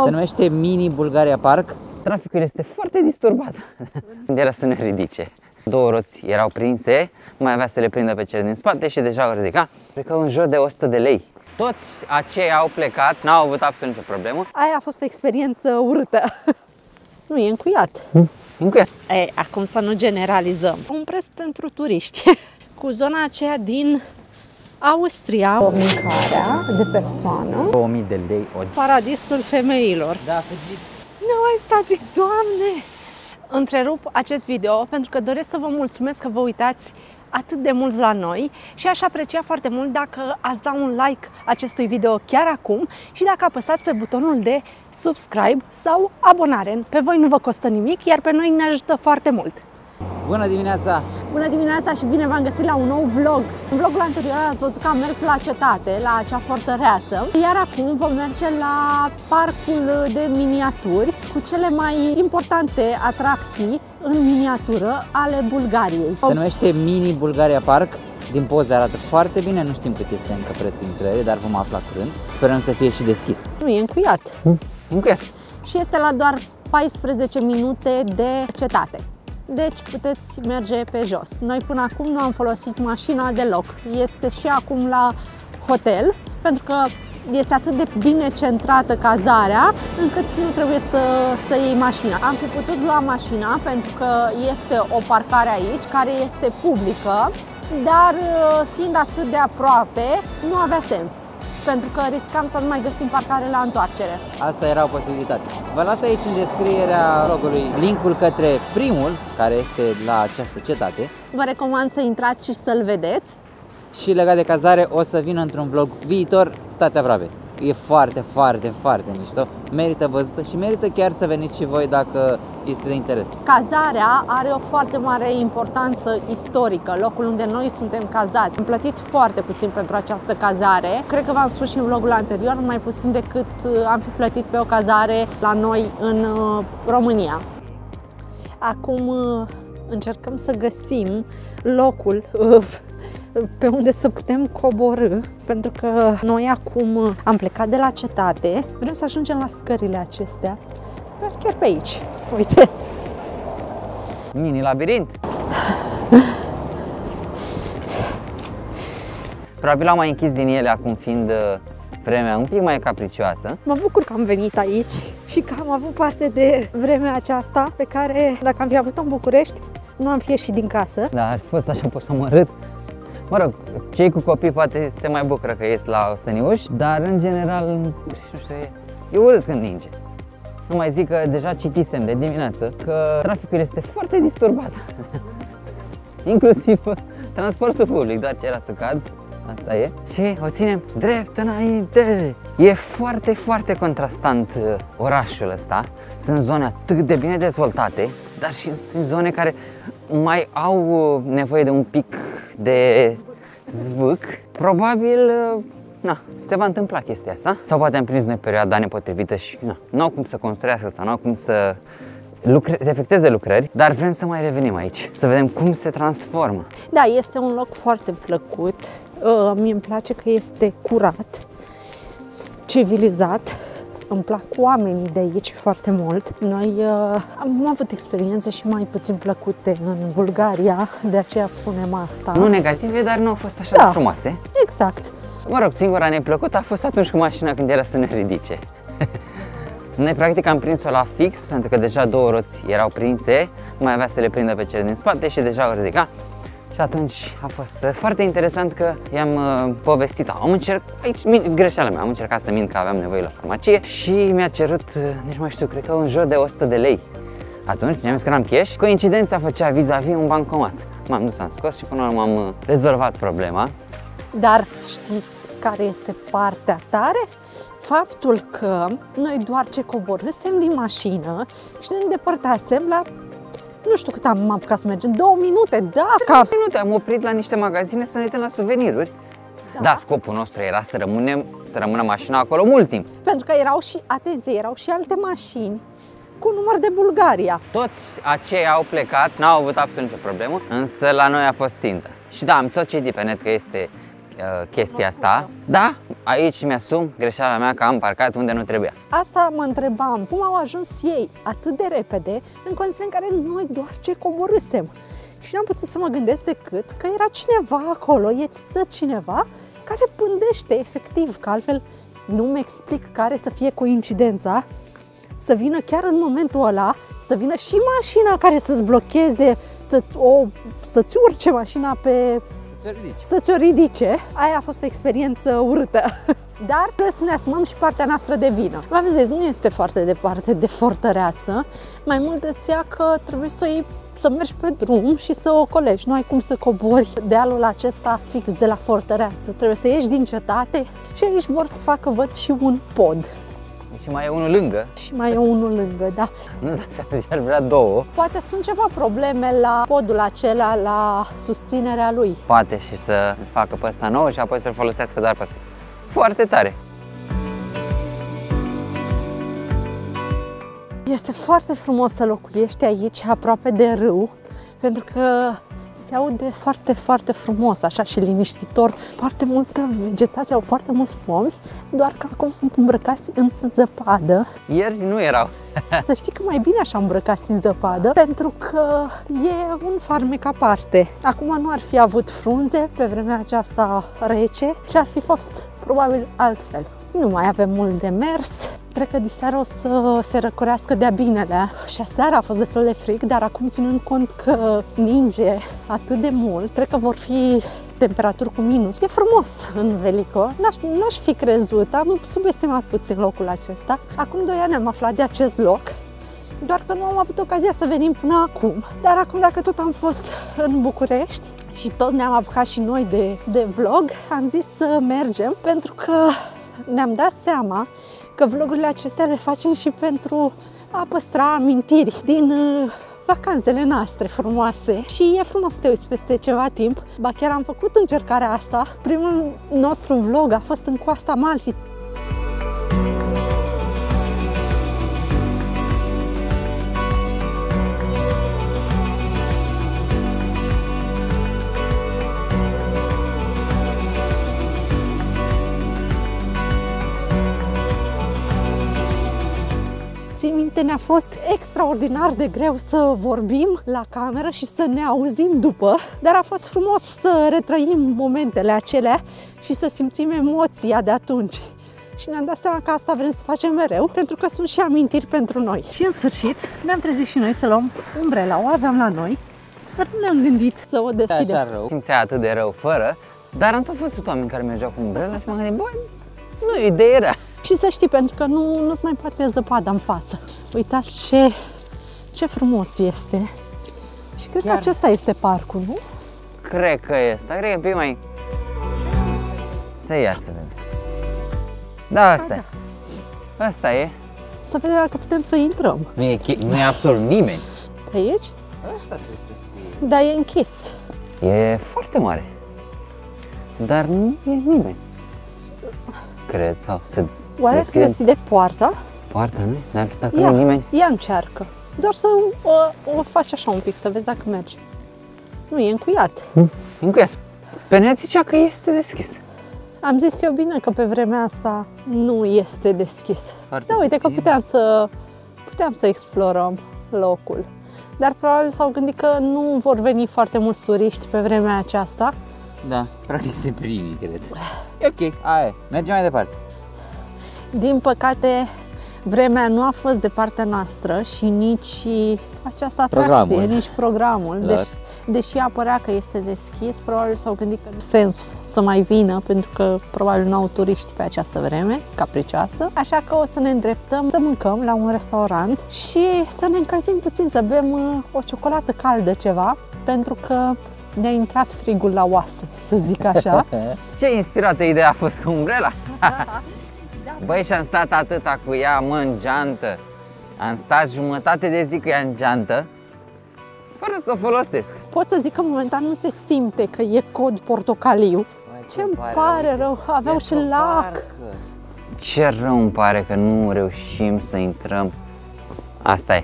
Se numește Mini Bulgaria Park. Traficul este foarte disturbat. Când era să ne ridice. Două roți erau prinse, mai avea să le prindă pe cele din spate și deja au ridicat. Cred că în jur de 100 de lei. Toți aceia au plecat, n-au avut absolut nicio problemă. Aia a fost o experiență urâtă. Nu, e încuiat. Încuiat. Acum să nu generalizăm. Un preț pentru turiști. Cu zona aceea din Austria. Mâncarea de persoană. 2000 de lei o zi. Paradisul femeilor. Da, fugiți. Nu, hai stați, Doamne! Întrerup acest video pentru că doresc să vă mulțumesc că vă uitați atât de mulți la noi și aș aprecia foarte mult dacă ați da un like acestui video chiar acum și dacă apăsați pe butonul de subscribe sau abonare. Pe voi nu vă costă nimic, iar pe noi ne ajută foarte mult. Bună dimineața! Bună dimineața și bine v-am găsit la un nou vlog. În vlogul anterior ați văzut că am mers la cetate, la acea fortăreață, iar acum vom merge la parcul de miniaturi cu cele mai importante atracții în miniatură ale Bulgariei. Se numește Mini Bulgaria Park. Din poze arată foarte bine, nu știm cât este încă prețul intrării, dar vom afla curând. Sperăm să fie și deschis. Nu, e încuiat. Încuiat. Și este la doar 14 minute de cetate. Deci puteți merge pe jos. Noi până acum nu am folosit mașina deloc. Este și acum la hotel, pentru că este atât de bine centrată cazarea, încât nu trebuie să iei mașina. Am fi putut lua mașina pentru că este o parcare aici, care este publică, dar fiind atât de aproape, nu avea sens, pentru că riscam să nu mai găsim parcare la întoarcere. Asta era o posibilitate. Vă las aici în descrierea vlogului linkul către primul, care este la această cetate. Vă recomand să intrați și să-l vedeți. Și legat de cazare, o să vin într-un vlog viitor, stați aproape. E foarte, foarte, foarte mișto, merită văzută și merită chiar să veniți și voi dacă este de interes. Cazarea are o foarte mare importanță istorică, locul unde noi suntem cazați. Am plătit foarte puțin pentru această cazare. Cred că v-am spus și în vlogul anterior, mai puțin decât am fi plătit pe o cazare la noi în România. Acum încercăm să găsim locul pe unde să putem coborî, pentru că noi acum am plecat de la cetate, vrem să ajungem la scările acestea, dar chiar pe aici, uite. Mini labirint. Probabil am mai închis din ele acum, fiind vremea un pic mai capricioasă. Mă bucur că am venit aici și că am avut parte de vremea aceasta pe care, dacă am fi avut-o în București, nu am fi ieșit din casă. Da, ar fi fost așa posomorât. Mă rog, cei cu copii poate se mai bucură că ies la săniuși, dar în general, nu știu, e urât când ninge. Nu mai zic că deja citisem de dimineață că traficul este foarte disturbat. Inclusiv transportul public, doar ce era să cad, asta e. Și o ținem drept înainte. E foarte, foarte contrastant orașul ăsta. Sunt zone atât de bine dezvoltate, dar și sunt zone care mai au nevoie de un pic de zvâc. Probabil, se va întâmpla chestia asta. Sau poate am prins noi perioada nepotrivită și nu au cum să construiască sau nu au cum să efectueze lucrări, dar vrem să mai revenim aici, să vedem cum se transformă. Da, este un loc foarte plăcut. Mie îmi place că este curat, civilizat. Îmi plac oamenii de aici foarte mult. Noi am avut experiențe și mai puțin plăcute în Bulgaria, de aceea spunem asta. Nu negative, dar nu au fost așa de frumoase. Exact. Mă rog, singura neplăcută a fost atunci cu mașina când era să ne ridice. Noi practic am prins-o la fix, pentru că deja două roți erau prinse, mai avea să le prindă pe cele din spate și deja au ridicat. Și atunci a fost foarte interesant că i-am povestit. Aici greșeala mea, am încercat să mint că aveam nevoie la farmacie și mi-a cerut, nici mai știu, cred că în jur de 100 de lei. Atunci ne-am zis că n-am cash, coincidența făcea vis-a-vis un bancomat. M-am dus, am scos și până la urmă am rezolvat problema. Dar știți care este partea tare? Faptul că noi doar ce coborâsem din mașină și ne îndepărtasem la, nu știu cât am apucat să mergem, 2 minute, da? 2 minute, am oprit la niște magazine să ne uităm la suveniruri. Da, scopul nostru era să rămână mașina acolo mult timp. Pentru că erau și, atenție, erau și alte mașini cu număr de Bulgaria. Toți aceia au plecat, n-au avut absolut nicio problemă, însă la noi a fost țintă. Și da, am tot citit pe net că este chestia asta. Da, aici mi-asum greșeala mea că am parcat unde nu trebuia. Asta mă întrebam, cum au ajuns ei atât de repede în condițiile în care noi doar ce coborâsem. Și n-am putut să mă gândesc decât că era cineva acolo, stă cineva care pândește efectiv, că altfel nu-mi explic care să fie coincidența, să vină chiar în momentul ăla, să vină și mașina care să-ți blocheze, să-ți urce mașina pe... să-ți o ridice. Aia a fost o experiență urâtă. Dar trebuie să ne asumăm și partea noastră de vină. V-am zis, nu este foarte departe de fortăreață, mai mult îți ia că trebuie să mergi pe drum și să ocolești. Nu ai cum să cobori dealul acesta fix de la fortăreață. Trebuie să ieși din cetate și aici vor să facă, văd, și un pod. Și mai e unul lângă. Și mai e unul lângă, da. Nu dați seama, deci ar vrea două. Poate sunt ceva probleme la podul acela, la susținerea lui. Poate și să facă pe ăsta nou și apoi să-l folosească doar pe ăsta. Foarte tare! Este foarte frumos să locuiești aici, aproape de râu, pentru că se aude foarte, foarte frumos, așa, și liniștitor. Foarte multă vegetație, au foarte mulți pomi, doar că acum sunt îmbrăcați în zăpadă. Ieri nu erau. Să știi că mai bine așa îmbrăcați în zăpadă, pentru că e un farmec aparte. Acum nu ar fi avut frunze pe vremea aceasta rece și ar fi fost probabil altfel. Nu mai avem mult de mers. Cred că diseară o să se răcorească de-a binele. Și aseară a fost destul de frig, dar acum, ținând cont că ninge atât de mult, cred că vor fi temperaturi cu minus. E frumos în Velico. N-aș fi crezut, am subestimat puțin locul acesta. Acum 2 ani am aflat de acest loc, doar că nu am avut ocazia să venim până acum. Dar acum, dacă tot am fost în București și tot ne-am apucat și noi de vlog, am zis să mergem, pentru că ne-am dat seama că vlogurile acestea le facem și pentru a păstra amintiri din vacanțele noastre frumoase. Și e frumos să te uiți peste ceva timp. Ba chiar am făcut încercarea asta. Primul nostru vlog a fost în Coasta Amalfi. Țin minte, ne-a fost extraordinar de greu să vorbim la cameră și să ne auzim după, dar a fost frumos să retrăim momentele acelea și să simțim emoția de atunci. Și ne-am dat seama că asta vrem să facem mereu, pentru că sunt și amintiri pentru noi. Și în sfârșit ne-am trezit și noi să luăm umbrela, o aveam la noi, dar nu ne-am gândit să o deschidem. Așa rău. Simțea atât de rău fără, dar am tot văzut oameni care mergeau cu umbrela și m-am gândit, băi, nu e ideea era. Și să știi, pentru că nu-ți mai poate zăpada în față. Uitați ce frumos este. Și cred că acesta este parcul, nu? Cred că este, cred că e un pic mai... Să ia să vedem. Da, asta e. Asta e. Să vedem dacă putem să intrăm. Nu e absolut nimeni. Pe aici? Asta trebuie să fie. Da, e închis. E foarte mare. Dar nu e nimeni. Cred, sau să oare să deschide poarta? Poarta, nu? Dar dacă nu e nimeni... Ia încearcă. Doar să o faci așa un pic, să vezi dacă merge. Nu, e încuiat. E încuiat. Pe net zicea că este deschis. Am zis eu bine că pe vremea asta nu este deschis. Foarte da, uite puțin. că puteam să explorăm locul. Dar probabil s-au gândit că nu vor veni foarte mulți turiști pe vremea aceasta. Da, practic este primii, cred. E ok, aia e. Mergem mai departe. Din păcate, vremea nu a fost de partea noastră și nici această atracție, nici programul. Deși apărea că este deschis, probabil s-au gândit că nu sens să mai vină, pentru că probabil nu au turiști pe această vreme capricioasă. Așa că o să ne îndreptăm să mâncăm la un restaurant și să ne încălzim puțin, să bem o ciocolată caldă ceva, pentru că ne-a intrat frigul la oase, să zic așa. Ce inspirată ideea a fost cu umbrela? Băi, și am stat atâta cu ea, mă, în geantă. Am stat jumătate de zi cu ea în geantă, fără să o folosesc. Pot să zic că momentan nu se simte că e cod portocaliu. Ce-mi pare rău, aveau și lac. Ce rău îmi pare că nu reușim să intrăm. Asta e.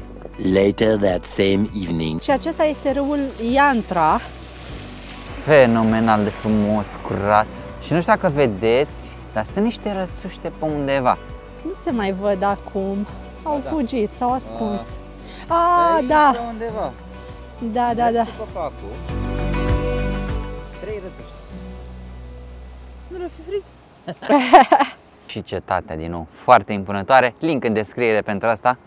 Later that same evening. Și acesta este râul Iantra. Fenomenal de frumos, curat. Și nu știu dacă vedeți, dar sunt niște rățuște pe undeva. Nu se mai văd acum. Au fugit, s-au ascuns. Da. Undeva. Da. Copacul. 3 rățuște. Nu le fi fric. Și cetatea din nou, foarte impunătoare. Link în descriere pentru asta.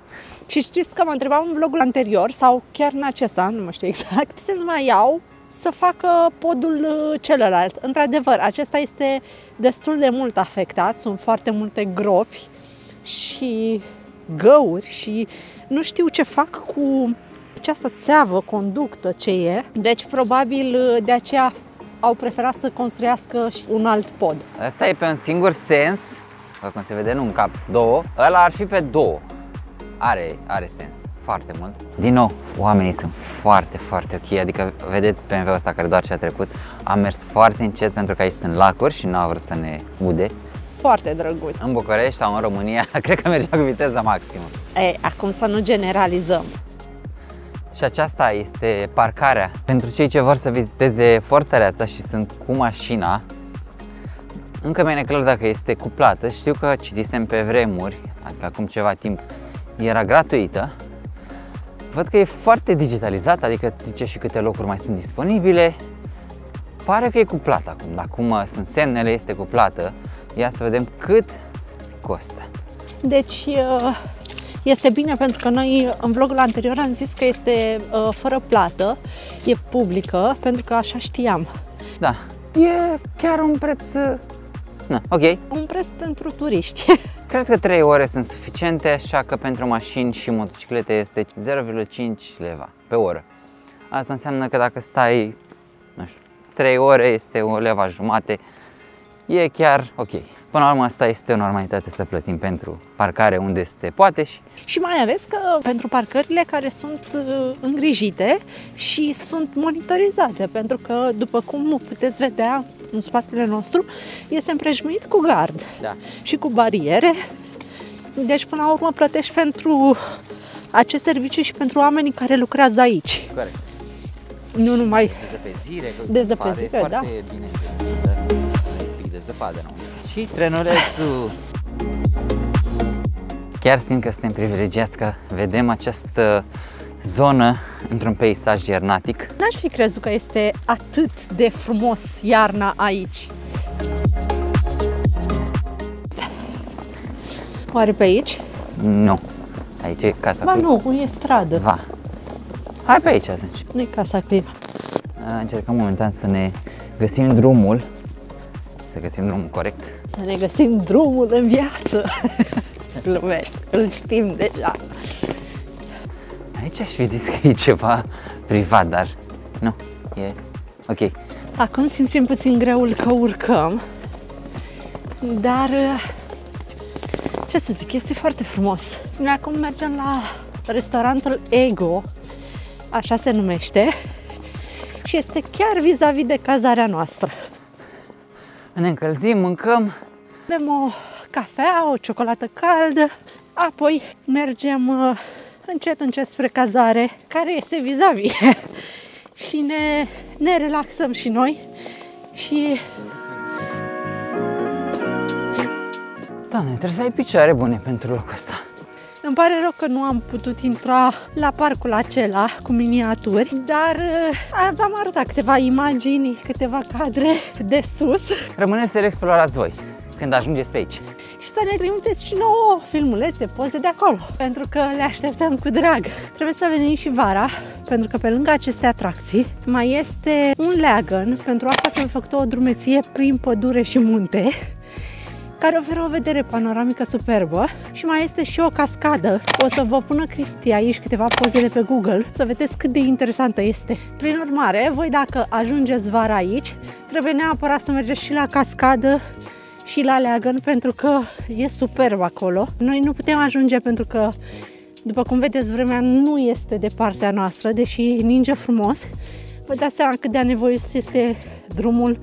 Și știți că mă întrebam în vlogul anterior sau chiar în acesta, nu mă știu exact, se mai iau să facă podul celălalt. Într-adevăr, acesta este destul de mult afectat, sunt foarte multe gropi și găuri și nu știu ce fac cu această țeavă, conductă ce e. Deci probabil de aceea au preferat să construiască un alt pod. Asta e pe un singur sens, cum se vede, nu în cap, două. Ăla ar fi pe două. Are sens, foarte mult. Din nou, oamenii sunt foarte ok, adică vedeți BMW-ul ăsta care doar ce a trecut, a mers foarte încet pentru că aici sunt lacuri și nu a vrut să ne ude. Foarte drăguț. În București sau în România, cred că mergea cu viteză maximă. Acum să nu generalizăm. Și aceasta este parcarea. Pentru cei ce vor să viziteze fortăreața și sunt cu mașina, încă mai e neclar dacă este cuplată. Știu că citisem pe vremuri, adică acum ceva timp, era gratuită. Văd că e foarte digitalizată, adică îți zice și câte locuri mai sunt disponibile. Pare că e cuplată acum, dar cum sunt semnele, este cuplată. Ia să vedem cât costă. Deci este bine pentru că noi în vlogul anterior am zis că este fără plată, e publică, pentru că așa știam. Da, e chiar un preț, ok. Un preț pentru turiști. Cred că 3 ore sunt suficiente, așa că pentru mașini și motociclete este 0,5 leva pe oră. Asta înseamnă că dacă stai, nu știu, 3 ore este o leva jumate, e chiar ok. Până la urmă asta este o normalitate să plătim pentru parcare unde se poate și mai ales că pentru parcările care sunt îngrijite și sunt monitorizate, pentru că după cum puteți vedea în spatele nostru, este împrejmuit cu gard și cu bariere. Deci până la urmă plătești pentru acest serviciu și pentru oamenii care lucrează aici. Corect. Nu numai dezăpezire, foarte bine de zăpadă, nu? Și trenulețul. Chiar simt că suntem privilegiați că vedem această zonă într-un peisaj iernatic. N-aș fi crezut că este atât de frumos iarna aici. Oare pe aici? Nu. Aici e casa cuiva. Nu, e stradă. Va. Hai pe aici atunci. Nu e casa cuiva. Încercăm momentan să ne găsim drumul. Să găsim drumul corect. Să ne găsim drumul în viață. Glumesc, îl știm deja. Aici aș fi zis că e ceva privat, dar nu, e ok. Acum simțim puțin greul că urcăm, dar ce să zic, este foarte frumos. Noi acum mergem la restaurantul Ego, așa se numește, și este chiar vis-a-vis de cazarea noastră. Ne încălzim, mâncăm. Avem o cafea, o ciocolată caldă, apoi mergem încet spre cazare, care este vis-a-vis. Și ne relaxăm și noi și... Doamne, trebuie să ai picioare bune pentru locul ăsta. Îmi pare rău că nu am putut intra la parcul acela cu miniaturi, dar v-am arătat câteva imagini, câteva cadre de sus. Rămâne să le explorați voi când ajungeți pe aici. Și să ne trimiteți și nouă filmulețe, poze de acolo, pentru că le așteptăm cu drag. Trebuie să venim și vara, pentru că pe lângă aceste atracții mai este un leagăn. Pentru asta am făcut o drumeție prin pădure și munte, care oferă o vedere panoramică superbă și mai este și o cascadă. O să vă pună Cristi aici câteva poze de pe Google să vedeți cât de interesantă este. Prin urmare, voi dacă ajungeți vara aici, trebuie neapărat să mergeți și la cascadă și la leagăn, pentru că e superb acolo. Noi nu putem ajunge pentru că, după cum vedeți, vremea nu este de partea noastră, deși ninge frumos. Vă dați seama cât de anevoios este drumul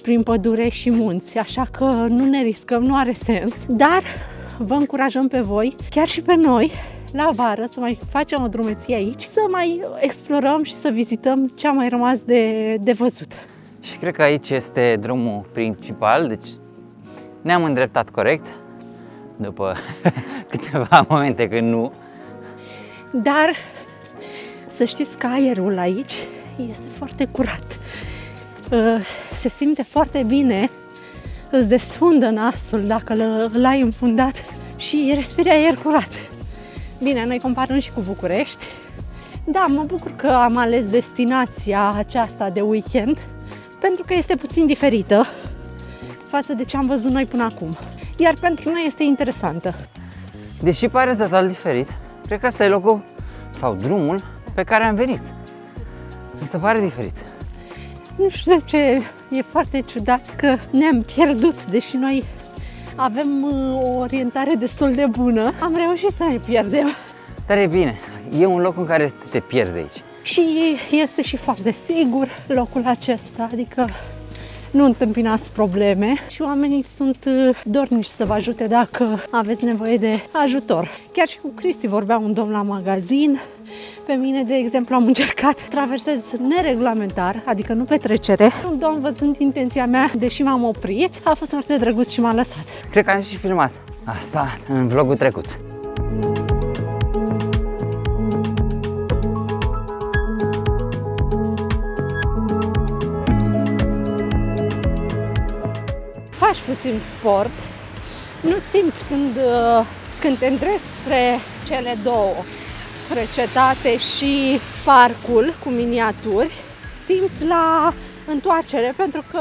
prin pădure și munți, așa că nu ne riscăm, nu are sens, dar vă încurajăm pe voi, chiar și pe noi, la vară să mai facem o drumeție aici, să mai explorăm și să vizităm ce a mai rămas de văzut. Și cred că aici este drumul principal, deci ne-am îndreptat corect, după câteva momente când nu. Dar să știți că aerul aici este foarte curat. Se simte foarte bine, îți desfundă nasul dacă îl ai înfundat și respiri aer curat. Bine, noi comparăm și cu București. Da, mă bucur că am ales destinația aceasta de weekend, pentru că este puțin diferită față de ce am văzut noi până acum. Iar pentru noi este interesantă. Deși pare total diferit, cred că ăsta e locul sau drumul pe care am venit. Mi se pare diferit. Nu știu de ce, e foarte ciudat că ne-am pierdut, deși noi avem o orientare destul de bună. Am reușit să ne pierdem. Dar e bine, e un loc în care tu te pierzi de aici. Și este și foarte sigur locul acesta, adică nu întâmpinați probleme și oamenii sunt dornici să vă ajute dacă aveți nevoie de ajutor. Chiar și cu Cristi vorbea un domn la magazin. Pe mine, de exemplu, am încercat să traversez neregulamentar, adică nu pe trecere. Un domn, văzând intenția mea, deși m-am oprit, a fost foarte drăguț și m-a lăsat. Cred că am și filmat asta în vlogul trecut. Faci puțin sport, nu simți când te îndrepți spre cele două, spre cetate și parcul cu miniaturi, simți la întoarcere pentru că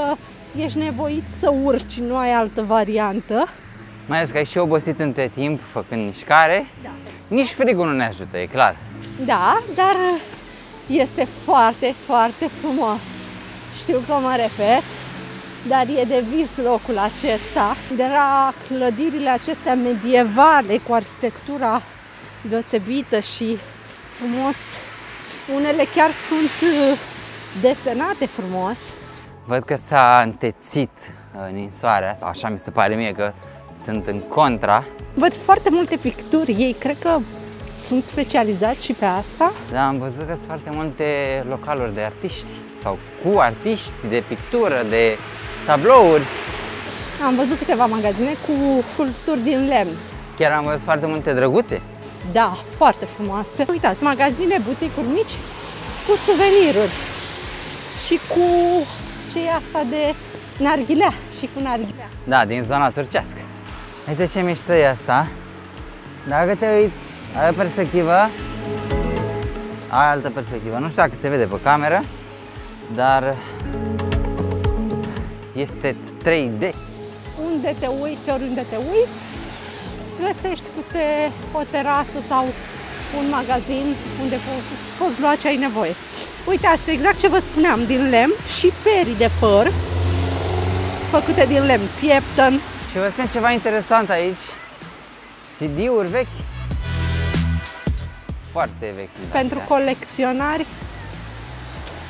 ești nevoit să urci, nu ai altă variantă. Mai ales că ai și obosit între timp făcând mișcare. Da. Nici frigul nu ne ajută, e clar. Da, dar este foarte, foarte frumos. Știu că mă repet, dar e de vis locul acesta. De la clădirile acestea medievale cu arhitectura deosebită și frumos. Unele chiar sunt desenate frumos. Văd că s-a întețit ninsoarea, sau așa mi se pare mie că sunt în contra. Văd foarte multe picturi, ei cred că sunt specializați și pe asta. Da, am văzut că sunt foarte multe localuri de artiști sau cu artiști de pictură, de tablouri. Am văzut câteva magazine cu sculpturi din lemn. Chiar am văzut foarte multe drăguțe. Da, foarte frumoase. Uitați, magazine, buticuri mici cu suveniruri și cu ce e asta de narghilea și cu narghilea. Da, din zona turcească. Uite ce mișto e asta. Dacă te uiți, ai o perspectivă, ai altă perspectivă. Nu știu dacă se vede pe cameră, dar este 3D. Unde te uiți, oriunde te uiți, găsești câte o terasă sau un magazin unde poți lua ce ai nevoie. Uitați, exact ce vă spuneam, din lemn și perii de păr făcute din lemn, pieptăn. Și vă sunt ceva interesant aici, CD-uri vechi. Foarte vechi sunt Pentru astea. colecționari,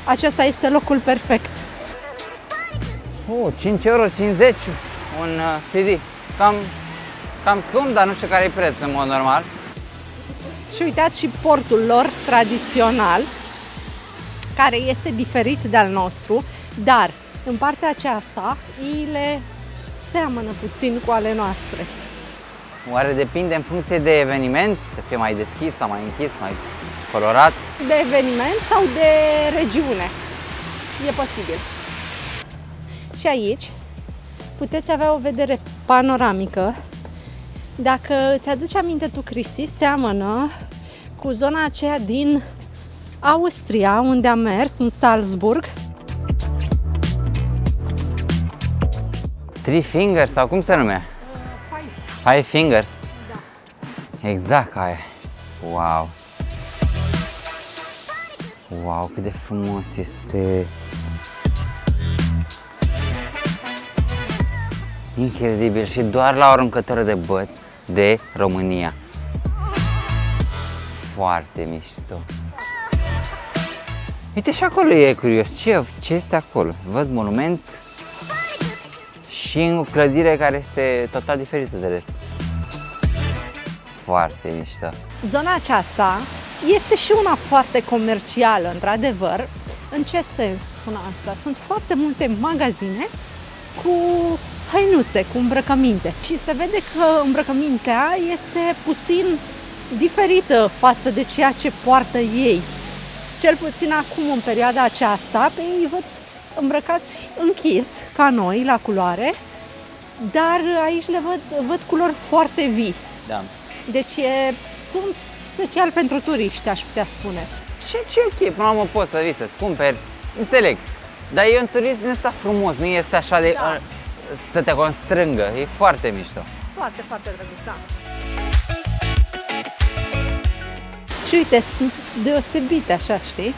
acesta este locul perfect. 5,50 € un CD. Cam scump, dar nu știu care e prețul în mod normal. Și uitați și portul lor tradițional, care este diferit de al nostru, dar în partea aceasta ele seamănă puțin cu ale noastre. Oare depinde în funcție de eveniment, să fie mai deschis sau mai închis, mai colorat? De eveniment sau de regiune. E posibil. Și aici puteți avea o vedere panoramică. Dacă îți aduci aminte tu, Cristi, seamănă cu zona aceea din Austria, unde am mers, în Salzburg. Three Fingers sau cum se numea? Five Fingers? Da. Exact aia. Wow! Wow, cât de frumos este! Incredibil și doar la o aruncătură de băți de România. Foarte mișto. Uite și acolo e curios. Ce este acolo? Văd monument și o clădire care este total diferită de rest. Foarte mișto. Zona aceasta este și una foarte comercială, într-adevăr, În ce sens spun asta? Sunt foarte multe magazine cu hăinuțe, cu îmbrăcăminte și se vede că îmbrăcămintea este puțin diferită față de ceea ce poartă ei. Cel puțin acum, în perioada aceasta, pe ei văd îmbrăcați închis, ca noi, la culoare, dar aici le văd culori foarte vii. Da. Deci sunt special pentru turiști, aș putea spune. Ce ok, până la urmă poți să vii să-ți cumperi, înțeleg. Dar e un turism din ăsta frumos, nu este așa de să te constrângă, e foarte mișto. Foarte, foarte drăguț, da. Și uite, sunt deosebite așa, știi?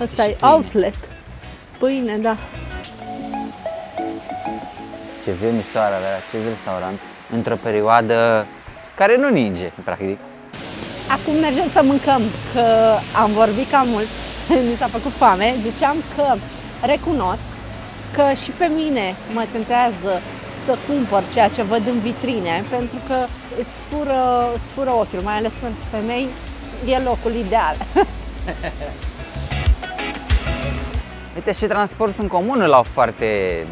Ăsta e outlet. Pâine, da. Ce viu mișto ar avea acest restaurant într-o perioadă care nu ninge, practic. Acum mergem să mâncăm, că am vorbit cam mult, mi s-a făcut foame. Ziceam că recunosc că și pe mine mă tentează să cumpăr ceea ce văd în vitrine, pentru că îți sfură ochiul, mai ales pentru femei, e locul ideal. Uite, și transportul în comun l-au foarte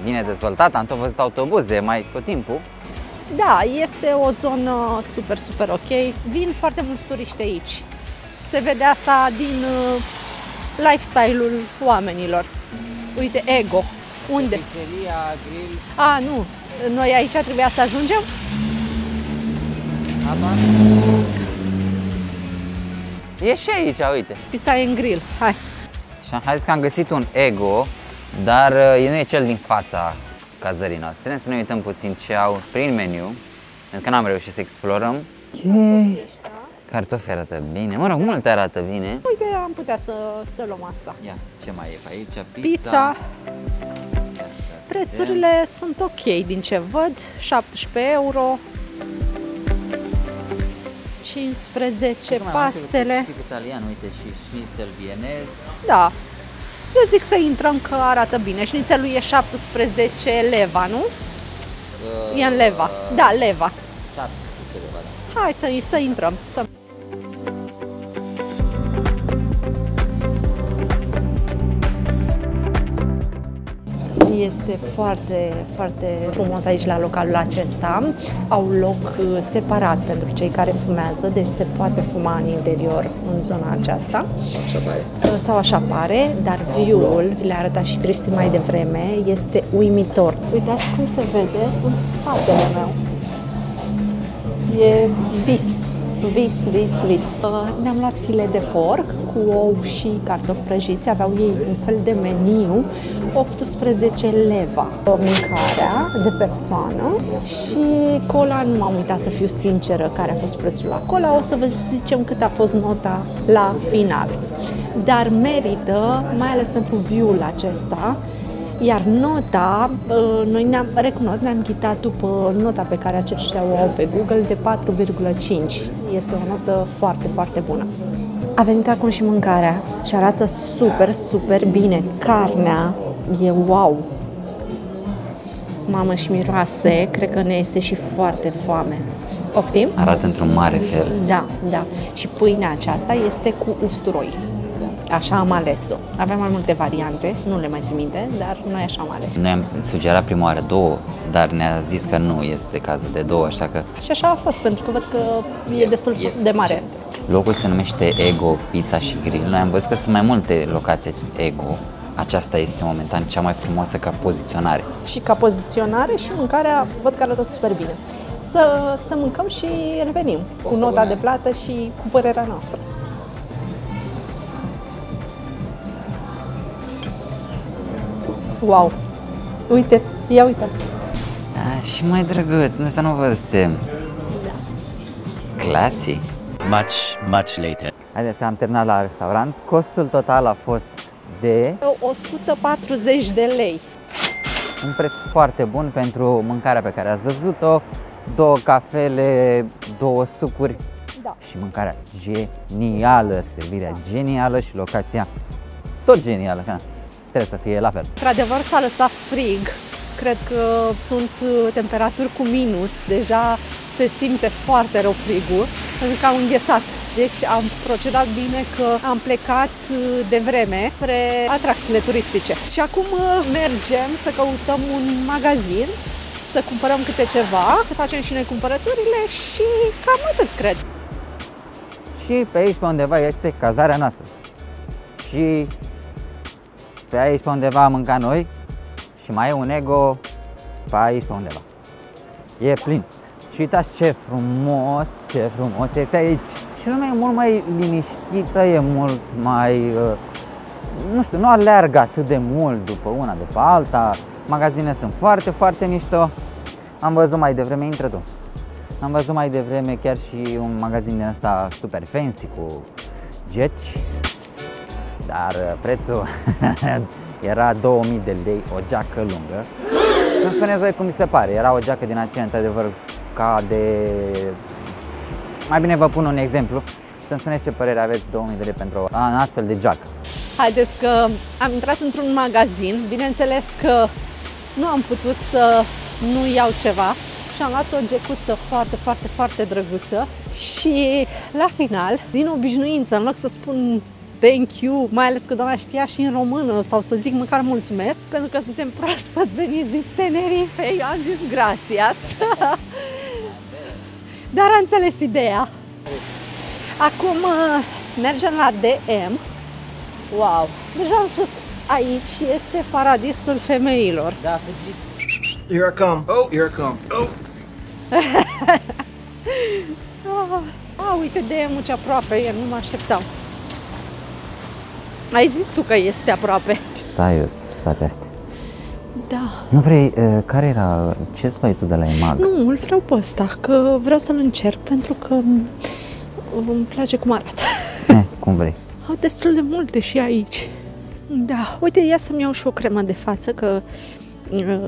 bine dezvoltat, am tot văzut autobuze mai tot timpul. Da, este o zonă super, super ok. Vin foarte mulți turiști aici. Se vede asta din lifestyle-ul oamenilor. Uite, Ego. Unde? Pizzeria, grill. A, nu. Noi aici trebuia să ajungem? E și aici, uite. Pizza e în grill. Hai. Și haideți că am găsit un Ego, dar nu e cel din fața cazării noastre. Trebuie să ne uităm puțin ce au prin meniu, pentru că n-am reușit să explorăm. Cartofi arată bine, mă rog, multe arată bine. Uite, am putea să luăm asta. Ia, ce mai e pe aici? Pizza. Prețurile sunt ok din ce văd, 17 euro, 15 pastele. Italian, uite, și schnitzel vienez. Da, eu zic să intrăm că arată bine. Șnițelul e 17 leva, nu? E în leva. Da, leva. 17 leva, da. Hai să intrăm. Este foarte, foarte frumos aici la localul acesta. Au loc separat pentru cei care fumează, deci se poate fuma în interior, în zona aceasta. Sau așa pare, dar view-ul, vi le-a arătat și Cristi mai devreme, este uimitor. Uitați cum se vede în spatele meu. E vis. Ne-am luat file de porc cu ou și cartofi prăjiți, aveau ei un fel de meniu, 18 leva mâncarea de persoană și cola, nu m-am uitat să fiu sinceră care a fost prețul la cola, o să vă zicem cât a fost nota la final. Dar merită, mai ales pentru view-ul acesta. Iar nota, noi ne-am ghidat după nota pe care aceștia o au pe Google de 4,5. Este o notă foarte, foarte bună. A venit acum și mâncarea și arată super, super bine. Carnea e wow! Mamă, și miroase, cred că ne este și foarte foame. Poftim? Arată într-un mare fel. Da, da. Și pâinea aceasta este cu usturoi. Așa am ales-o. Aveam mai multe variante, nu le mai țin minte, dar noi așa am ales. Noi am sugerat prima oară două, dar ne-a zis că nu este cazul de două, așa că... Și așa a fost, pentru că văd că e destul de mare. Locul se numește Ego Pizza și Grill. Noi am văzut că sunt mai multe locații Ego. Aceasta este momentan cea mai frumoasă ca poziționare. Și ca poziționare și mâncarea văd că arată super bine. Să mâncăm și revenim cu nota de plată și cu părerea noastră. Wow! Uite, ia uite! Și mai drăguț, ăsta nu văzusem. Clasic! Much later. Haideți că am terminat la restaurant. Costul total a fost de 140 de lei. un preț foarte bun pentru mâncarea pe care ați văzut-o. 2 cafele, 2 sucuri și mâncarea genială, servirea genială și locația tot genială. Trebuie să fie la fel. Într-adevăr s-a lăsat frig. Cred că sunt temperaturi cu minus. Deja se simte foarte rău frigul, pentru că au înghețat Deci am procedat bine că am plecat de vreme spre atracțiile turistice. Și acum mergem să căutăm un magazin, să cumpărăm câte ceva, să facem și noi cumpărăturile și cam atât, cred. Și pe aici pe undeva este cazarea noastră. Și pe aici pe undeva am mâncat noi și mai e un ego pe aici pe undeva. E plin. Și uitați ce frumos este aici. Și lumea e mult mai liniștită, e mult mai, nu știu, nu alergă atât de mult după una, după alta. Magazinele sunt foarte mișto. Am văzut mai devreme, intră tu. Am văzut mai devreme chiar și un magazin din ăsta super fancy cu geci. Dar prețul era 2000 de lei, o geacă lungă. Să-mi spuneți voi cum mi se pare, era o geacă din aceea, într-adevăr, ca de... Mai bine vă pun un exemplu, să-mi spuneți ce părere aveți 2000 de lei pentru o astfel de geacă. Haideți că am intrat într-un magazin, bineînțeles că nu am putut să nu iau ceva și am luat o gecuță foarte drăguță și la final, din obișnuință, în loc să spun thank you, mai ales că doamna știa și în română, sau să zic măcar mulțumesc, pentru că suntem proaspăt veniți din Tenerife, eu am zis gracias. Dar am înțeles ideea. Acum mergem la DM. Wow! Deja am spus, aici este paradisul femeilor. Da, fugiți! Here I come. Oh, here I come. Oh. Uite DM-ul ce aproape e, nu mă așteptam. Ai zis tu că este aproape. Saius, toate astea. Da. Nu vrei, care era, ce-ți luai tu de la EMAG? Nu, îl vreau pe ăsta, că vreau să-l încerc pentru că îmi place cum arată. Cum vrei. Au destul de multe și aici. Da, uite, ia să-mi iau și o cremă de față, că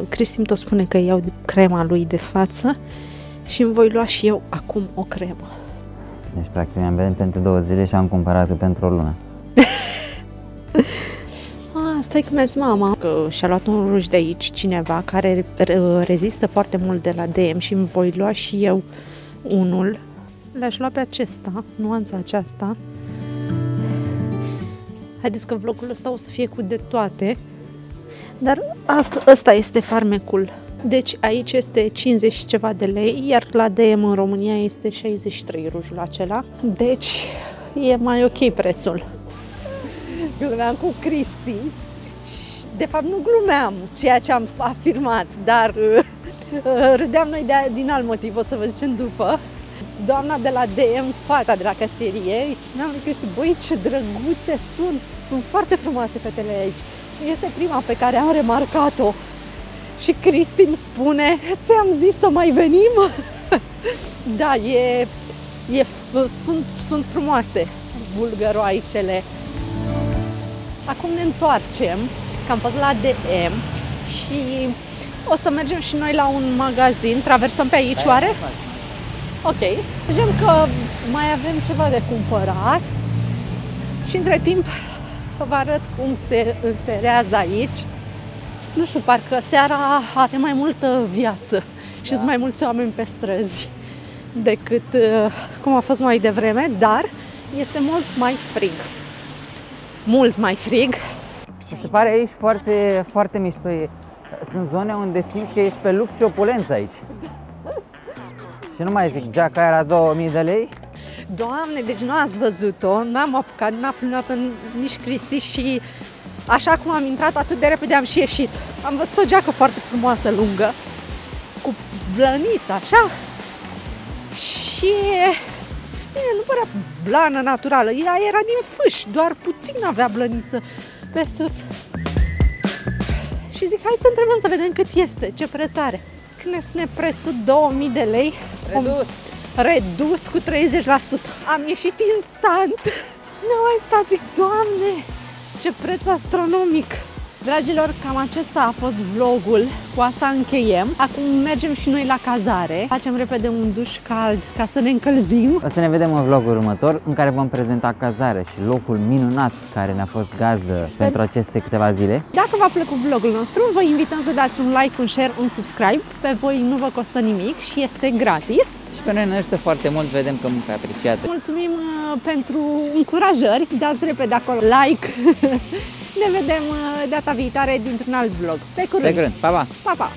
Cristi îmi tot spune că iau crema lui de față și îmi voi lua și eu acum o cremă. Deci, practic, am venit pentru 2 zile și am cumpărat pentru o lună. Stai că mi-a zis mama că și-a luat un ruj de aici cineva care rezistă foarte mult de la DM și îmi voi lua și eu unul. Le-aș lua pe acesta, nuanța aceasta. Haideți că vlogul ăsta o să fie cu de toate, dar ăsta este farmecul. Deci aici este 50 și ceva de lei, iar la DM în România este 63 rujul acela. Deci e mai ok prețul. Glumeam cu Cristi. De fapt nu glumeam ceea ce am afirmat, dar râdeam noi din alt motiv, o să vă zicem după. Doamna de la DM, fata de la casierie, îi spuneam lui Cristi, băi, ce drăguțe sunt foarte frumoase fetele aici. Este prima pe care am remarcat-o. Și Cristi îmi spune, ți-am zis să mai venim? Da, sunt frumoase bulgăroaicele. Acum ne întoarcem, că am fost la DM și o să mergem și noi la un magazin. Traversăm pe aici, oare? Ok. Zicem că mai avem ceva de cumpărat și între timp vă arăt cum se înserează aici. Nu știu, parcă seara are mai multă viață și sunt mai mulți oameni pe străzi decât cum a fost mai devreme, dar este mult mai frig. Mult mai frig. Mi se pare aici foarte mișto. Sunt zone unde simți că ești pe lux și opulență aici. Și nu mai zic, geaca aia era 2000 de lei? Doamne, deci nu ați văzut-o, n-am apucat, n-a filmat nici Cristi și așa cum am intrat, atât de repede am și ieșit. Am văzut o geacă foarte frumoasă, lungă, cu blăniță, așa. Și bine, nu părea blană naturală, ea era din fâș, doar puțin avea blăniță pe sus. Și zic, hai să întrebăm să vedem cât este, ce preț are. Când ne spune prețul 2000 de lei, redus cu 30%. Am ieșit instant. Nu mai stați, zic, Doamne, ce preț astronomic. Dragilor, cam acesta a fost vlogul, cu asta încheiem. Acum mergem și noi la cazare, facem repede un duș cald ca să ne încălzim. O să ne vedem în vlogul următor, în care vom prezenta cazarea și locul minunat care ne-a fost gazdă pentru aceste câteva zile. Dacă v-a plăcut vlogul nostru, vă invităm să dați un like, un share, un subscribe. Pe voi nu vă costă nimic și este gratis. Și pe noi ne ajută foarte mult, vedem că munca e apreciată. Mulțumim pentru încurajări, dați repede acolo like. Ne vedem data viitoare dintr-un alt vlog. Pe curând! Pe curând, pa, pa! Pa, pa!